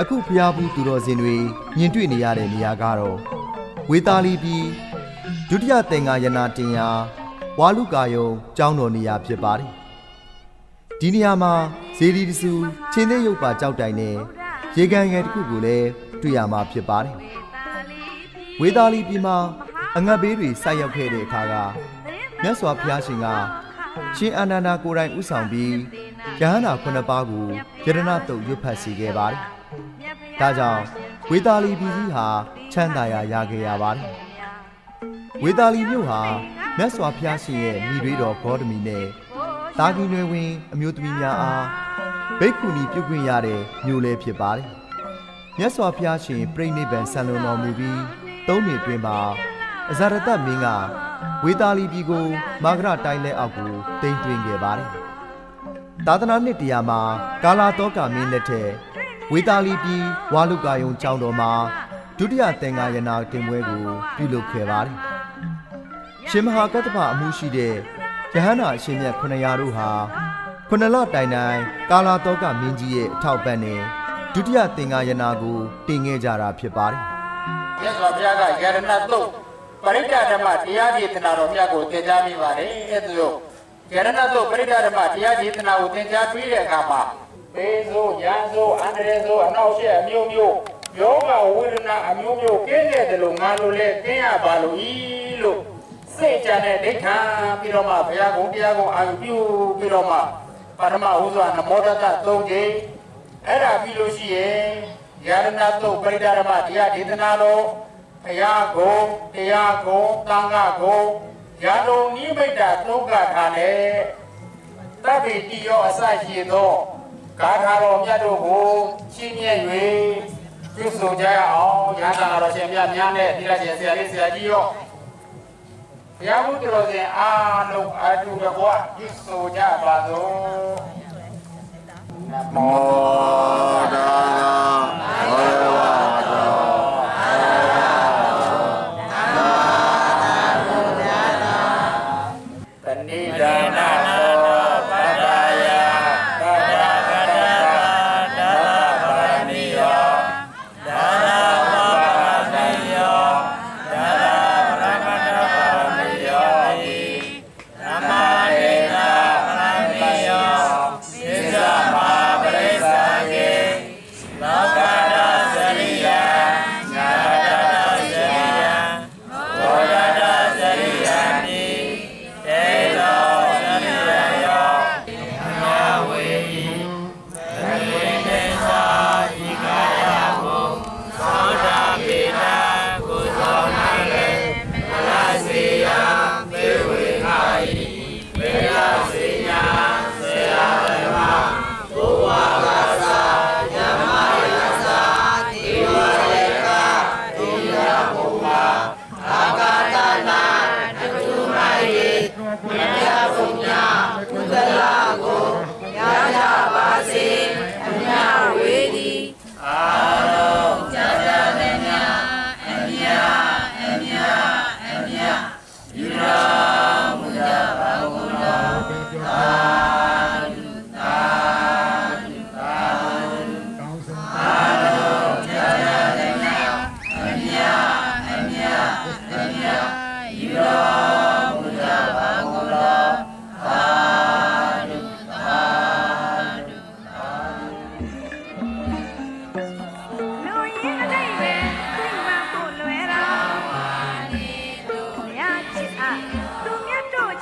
အခုဖျားဘူးသူတော်စင်တွေမြင်တွေ့နေရတဲ့နေရာကတော့ဝေသာလီပြည်ဒုတိယသင်္ဃာယနာတင်ရာဝါလူကာယုံကျောင်းတော်နေရာဖြစ်ပါတယ်။ဒီနေရာမှာဇေဒီတစုချင်းသေးရုပ်ပါကြောက်တိုင်နဲ့ရေကန်ငယ်တစ်ခုကိုလည်းတွေ့ရမှာဖြစ်ပါတယ်။ဝေသာလီပြည်မှာအငတ်ဘေးတွေဆိုက်ရောက်ခဲ့တဲ့အခါကမြတ်စွာဘုရားရှင်ကရှင်အာနန္ဒာကိုယ်တိုင်ဥဆောင်ပြီးယဟန္တာ9ပါးကိုယရဏတုတ်ရွတ်ဖတ်စေခဲ့ပါတယ်။ဒါကြောင့်ဝေသာလီပြည်ကြီးဟာချမ်းသာရာရခဲ့ရပါတယ်။ဝေသာလီမြို့ဟာမြတ်စွာဘုရားရှင်ရဲ့မိတွေတော်ဂေါတမီနဲ့တာဂီနွယ်ဝင်အမျိုးသမီးများအားဘိက္ခုနီပြုခွင့်ရတဲ့မြို့လည်းဖြစ်ပါတယ်။မြတ်စွာဘုရားရှင်ပြိဋိနိဗ္ဗာန်ဆံလွန်တော်မူပြီး3နှစ်တွင်မှာအဇာရတမင်းကဝေသာလီပြည်ကိုမာဂရတိုင်းလက်အောက်ကိုတိမ်သွင်းခဲ့ပါတယ်။သာသနာနှစ်တရာမှာကာလာတောကမင်းလက်ထက်ဝေသာလီပြည်ဝါလူကာယုံကျောင်းတော်မှာဒုတိယသင်္ဃာယနာတင်ပွဲကိုပြုလုပ်ခဲ့ပါတယ်။ရှင်မဟာကတ္တပအမှုရှိတဲ့ယဟန္တာအရှင်မြတ်900တို့ဟာ9လတိုင်တိုင်ကာလာတောကမင်းကြီးရဲ့အထောက်ပံ့နဲ့ဒုတိယသင်္ဃာယနာကိုတင်ခဲ့ကြတာဖြစ်ပါတယ်။မြတ်စွာဘုရားကယရဏတုတ်ပရိဒဓမ္မတရားဒေသနာတော်မြတ်ကိုသင်ကြားမိပါတယ်။အဲဒါကြောင့်ယရဏတုတ်ပရိဒဓမ္မတရားဒေသနာကိုသင်ကြားပြီးတဲ့အခါမှာဘေးဆိုးရန်ဆိုးအန္တရာယ်ဆိုးအနောက်ရှက်အမျိုးမျိုးယောဂဝေဒနာအမျိုးမျိုးကင်းတဲ့တလို့ငါလိုလဲကင်းရပါလို့ဤလို့စိတ်ကြတဲ့ဒိဋ္ဌာပြီးတော့မှဘုရားကုံတရားကုံအာရုံပြုပြီးတော့မှပရမဟူစွာနမောတတ3ကြိမ်အဲ့ဒါပြီးလို့ရှိရင်ယရဏတုတ်ပရိဒဓမ္မတရားဒေသနာတော်ဘုရားကုံတရားကုံသံဃာကုံယာလုံနိမိတ်တာသုံးကထားနဲ့တပ္ပိတိယောအစရှိသောဂါထာတော်မြတ်တို့ကိုရှင်းမြဲ၍ပြုစုကြရအောင်ရဟန္တာတော်ရှင်မြတ်များနဲ့သီလရှင်ဆရာလေးဆရာကြီးရောဘုရားဘုရားတော်ရှင်အားလုံးအတူတကွပြုစုကြပါစို့နမောตัสสะဘဂဝတောတဏိဒါန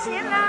ချင်းလာ